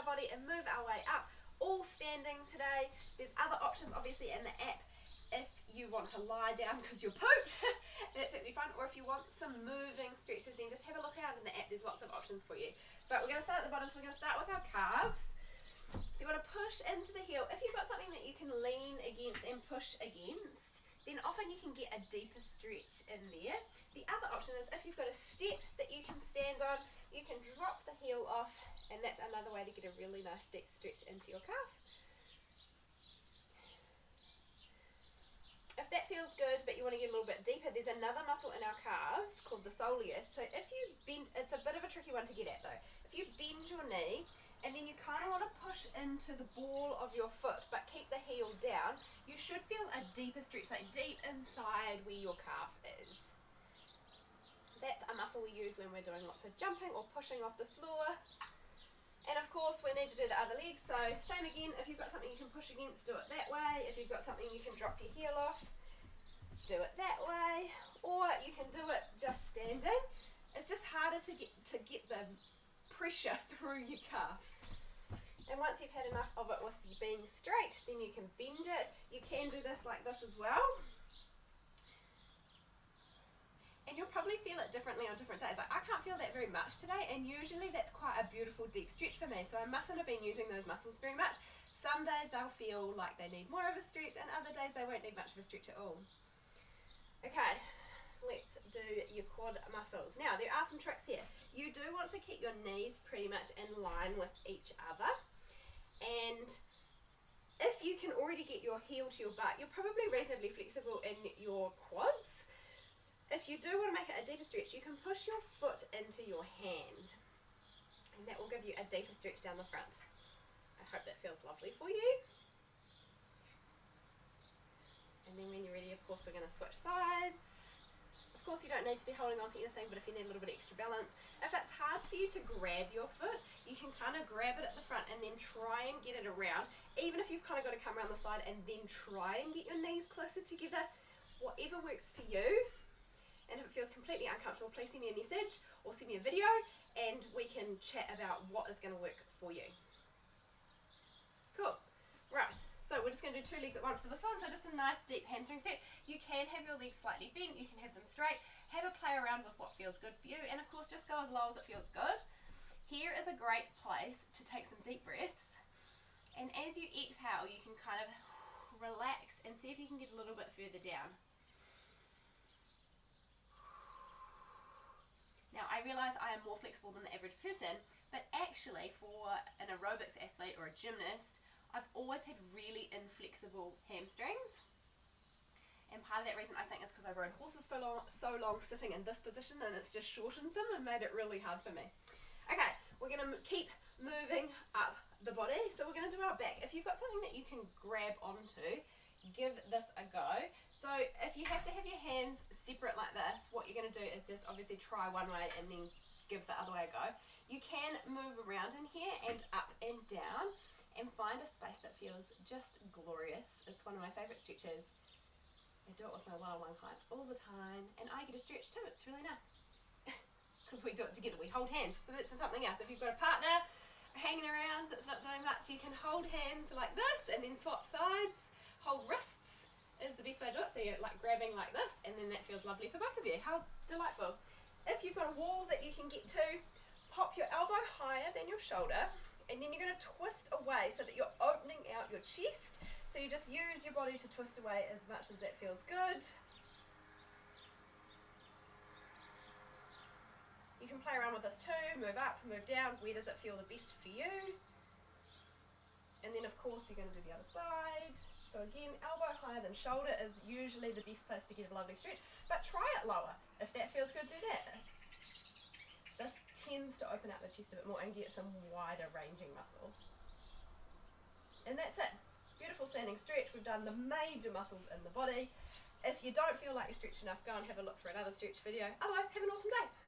our body and move our way up, all standing today. There's other options obviously in the app. If you want to lie down because you're pooped, that's certainly fun. Or if you want some moving stretches, then just have a look around in the app. There's lots of options for you. But we're going to start at the bottom, so we're going to start with our calves. So you want to push into the heel. If you've got something that you can lean against and push against, then often you can get a deeper stretch in there. The other option is if you've got a step that you can stand on, you can drop the heel off, and that's another way to get a really nice deep stretch into your calf. If that feels good, but you want to get a little bit deeper, there's another muscle in our calves called the soleus. So if you bend, it's a bit of a tricky one to get at though. If you bend your knee, and then you kind of want to push into the ball of your foot, but keep the heel down, you should feel a deeper stretch, like deep inside where your calf is. That's a muscle we use when we're doing lots of jumping or pushing off the floor. And of course, we need to do the other leg, so same again, if you've got something you can push against, do it that way. If you've got something you can drop your heel off, do it that way. Or you can do it just standing. It's just harder to get the pressure through your calf. And once you've had enough of it with you being straight, then you can bend it. You can do this like this as well. And you'll probably feel it differently on different days. Like I can't feel that very much today, and usually that's quite a beautiful deep stretch for me, so I mustn't have been using those muscles very much. Some days they'll feel like they need more of a stretch, and other days they won't need much of a stretch at all. Okay, let's do your quad muscles. Now there are some tricks here. You do want to keep your knees pretty much in line with each other, and if you can already get your heel to your butt, you're probably reasonably flexible in your quads. If you do want to make it a deeper stretch, you can push your foot into your hand, and that will give you a deeper stretch down the front. I hope that feels lovely for you. And then when you're ready, of course, we're going to switch sides. Of course, you don't need to be holding on to anything, but if you need a little bit extra balance, if it's hard for you to grab your foot, you can kind of grab it at the front and then try and get it around, even if you've kind of got to come around the side and then try and get your knees closer together, whatever works for you. And if it feels completely uncomfortable, please send me a message or send me a video and we can chat about what is going to work for you. Cool. Right, so we're just going to do 2 legs at once for this one. So just a nice deep hamstring stretch. You can have your legs slightly bent, you can have them straight. Have a play around with what feels good for you, and of course just go as low as it feels good. Here is a great place to take some deep breaths, and as you exhale you can kind of relax and see if you can get a little bit further down. Now I realise I am more flexible than the average person, but actually for an aerobics athlete or a gymnast, I've always had really inflexible hamstrings. And part of that reason I think is because I rode horses for so long sitting in this position, and it's just shortened them and made it really hard for me. Okay, we're going to keep moving up the body, so we're going to do our back. If you've got something that you can grab onto, give this a go. So if you have to have your hands separate like this, what you're going to do is just obviously try one way and then give the other way a go. You can move around in here and up and down and find a space that feels just glorious. It's one of my favourite stretches. I do it with my one-on-one clients all the time, and I get a stretch too. It's really nice because we do it together. We hold hands. So that's something else. If you've got a partner hanging around that's not doing much, you can hold hands like this and then swap sides. Hold wrists is the best way to do it. So you're like grabbing like this, and then that feels lovely for both of you. How delightful. If you've got a wall that you can get to, pop your elbow higher than your shoulder, and then you're going to twist away so that you're opening out your chest. So you just use your body to twist away as much as that feels good. You can play around with this too, move up, move down. Where does it feel the best for you? And then of course you're going to do the other side. So again, elbow higher than shoulder is usually the best place to get a lovely stretch, but try it lower. If that feels good, do that. This tends to open up the chest a bit more and get some wider ranging muscles. And that's it. Beautiful standing stretch. We've done the major muscles in the body. If you don't feel like you're stretched enough, go and have a look for another stretch video. Otherwise, have an awesome day.